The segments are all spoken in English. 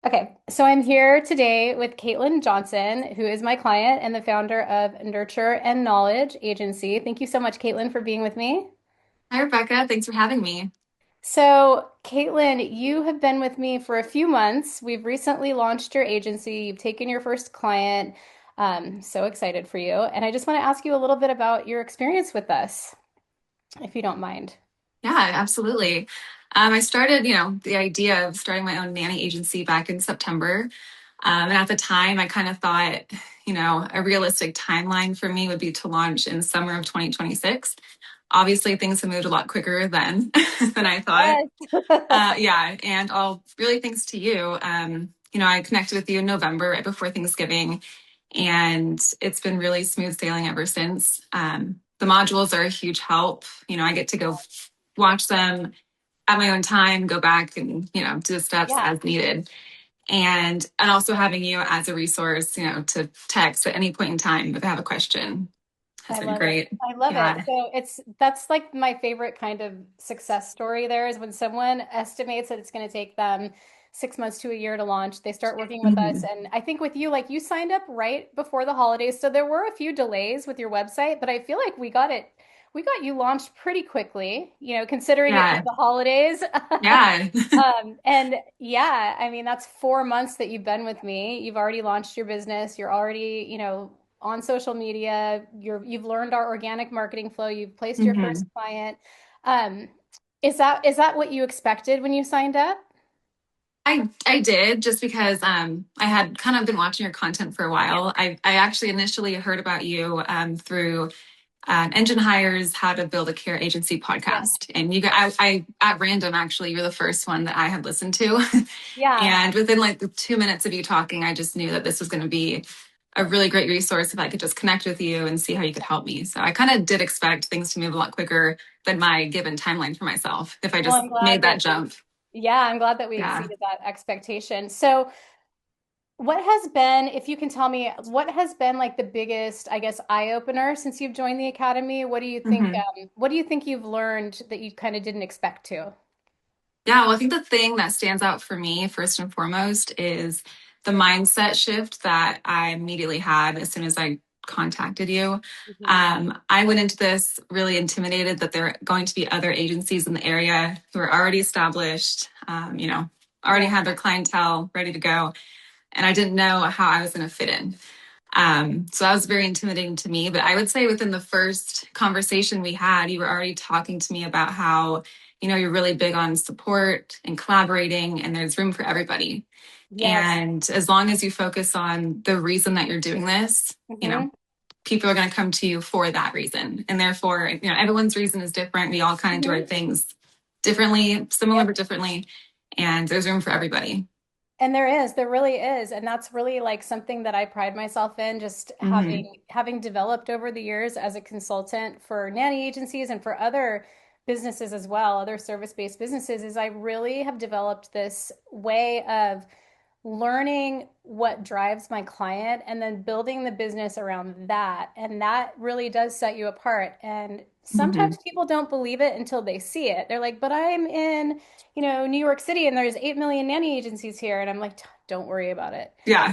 Okay, so I'm here today with Caitlin Johnson, who is my client and the founder of Nurture and Knowledge Agency. Thank you so much, Caitlin, for being with me. Hi, Rebecca. Thanks for having me. So, Caitlin, you have been with me for a few months. We've recently launched your agency. You've taken your first client. So excited for you. And I just want to ask you a little bit about your experience with us, if you don't mind. Yeah, absolutely. I started, the idea of starting my own nanny agency back in September. And at the time, I kind of thought, a realistic timeline for me would be to launch in summer of 2026. Obviously, things have moved a lot quicker then than I thought. Yes. Yeah, and all really thanks to you. I connected with you in November, right before Thanksgiving, and it's been really smooth sailing ever since. The modules are a huge help. I get to go watch them at my own time, go back and, do the steps Yeah. as needed. And also having you as a resource, to text at any point in time if I have a question has I been love it. great. I love it. Yeah. So that's like my favorite kind of success story there is when someone estimates that it's going to take them 6 months to a year to launch, they start working with us. Mhm. And I think with you, like you signed up right before the holidays. So there were a few delays with your website, but I feel like we got you launched pretty quickly, considering it was Yeah. the holidays. Yeah. And yeah, I mean, that's 4 months that you've been with me. You've already launched your business. You're already, on social media. You've learned our organic marketing flow. You've placed your first Mhm. client. Um, is that what you expected when you signed up? I did just because I had kind of been watching your content for a while. I actually initially heard about you through Engine Hires How to Build a Care Agency Yeah. podcast, and you got I at random actually you're the first one that I had listened to, Yeah. and within like the 2 minutes of you talking, I just knew that this was going to be a really great resource if I could just connect with you and see how you could help me. So I kind of did expect things to move a lot quicker than my given timeline for myself if I Well, just I'm glad made that that jump. yeah, I'm glad that we Yeah. exceeded that expectation. So, what has been, if you can tell me, what has been like the biggest, I guess, eye opener since you've joined the academy? Mhm. What do you think you've learned that you kind of didn't expect to? Yeah, well, I think the thing that stands out for me, first and foremost, is the mindset shift that I immediately had as soon as I contacted you. Mhm. I went into this really intimidated that there are going to be other agencies in the area who are already established, already Yeah. had their clientele ready to go. And I didn't know how I was going to fit in. So that was very intimidating to me. But I would say within the first conversation we had, you were already talking to me about how, you're really big on support and collaborating, and there's room for everybody. Yes. And as long as you focus on the reason that you're doing this, Hmm. people are going to come to you for that reason. And therefore, everyone's reason is different. We all kind of do our Hmm. things differently, similar Yep. but differently. And there's room for everybody. And there really is. And that's really like something that I pride myself in, just Hmm. having developed over the years as a consultant for nanny agencies and for other businesses as well, other service-based businesses, is I really have developed this way of learning what drives my client and then building the business around that. And that really does set you apart. And sometimes Hmm. people don't believe it until they see it. They're like, but I'm in, New York City and there's 8 million nanny agencies here. And I'm like, don't worry about it. Yeah.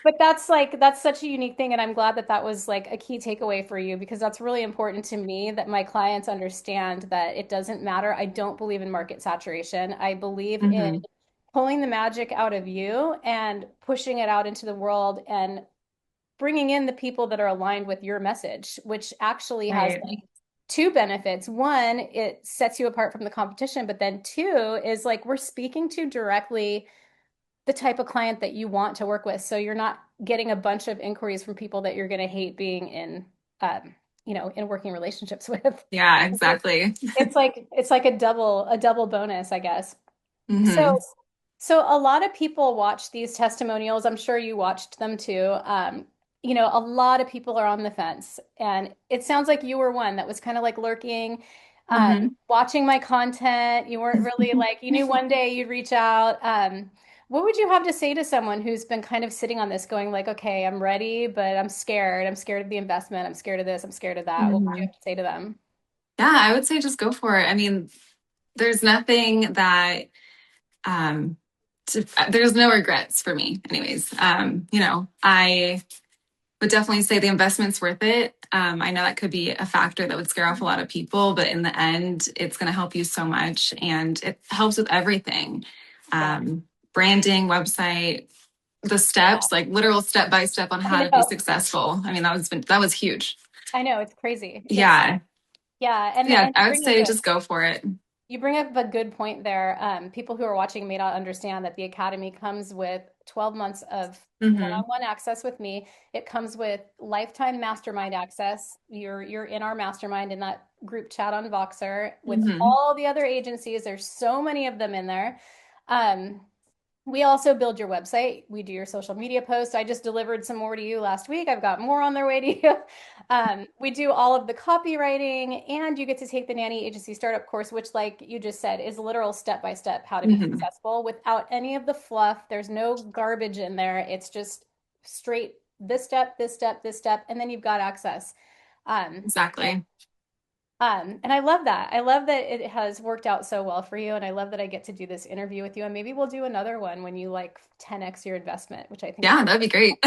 But that's such a unique thing. And I'm glad that that was like a key takeaway for you because that's really important to me that my clients understand that it doesn't matter. I don't believe in market saturation. I believe in Hmm. pulling the magic out of you and pushing it out into the world and bringing in the people that are aligned with your message, which actually has Right. like two benefits. One, it sets you apart from the competition, but then two is like we're speaking to directly the type of client that you want to work with. So you're not getting a bunch of inquiries from people that you're going to hate being in, in working relationships with. Yeah, exactly. It's like a double bonus, I guess. Hmm. So, so a lot of people watch these testimonials. I'm sure you watched them too. A lot of people are on the fence, and it sounds like you were one that was kind of like lurking, Hmm. watching my content. You weren't really like, you knew one day you'd reach out. What would you have to say to someone who's been kind of sitting on this, going like, okay, I'm ready, but I'm scared. I'm scared of the investment. I'm scared of this. I'm scared of that. What would you Hmm. have to say to them? Yeah, I would say just go for it. I mean, there's nothing that um, there's no regrets for me anyways. I would definitely say the investment's worth it. I know that could be a factor that would scare off a lot of people, but in the end, it's going to help you so much, and it helps with everything. Yeah. Branding, website, the Yeah. steps, like literal step by step on I how to be know. successful. I mean, that was huge. I know. It's crazy. Yeah. Yeah. Yeah, And I would say just go for it. you bring up a good point there. People who are watching may not understand that the Academy comes with 12 months of Hmm. one-on-one access with me. It comes with lifetime mastermind access. You're in our mastermind in that group chat on Voxer with Hmm. all the other agencies. There's so many of them in there. Um, we also build your website. We do your social media posts. I just delivered some more to you last week. I've got more on their way to you. We do all of the copywriting, and you get to take the Nanny Agency Startup course, which, like you just said, is literal step by step how to be Hmm. successful without any of the fluff. There's no garbage in there. It's just straight this step, this step, this step, and then you've got access. Um, Exactly. and I love that. I love that it has worked out so well for you. And I love that I get to do this interview with you. And maybe we'll do another one when you like 10x your investment, which I think would Yeah, be. that'd be great.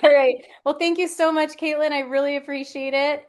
All right. Well, thank you so much, Caitlin. I really appreciate it.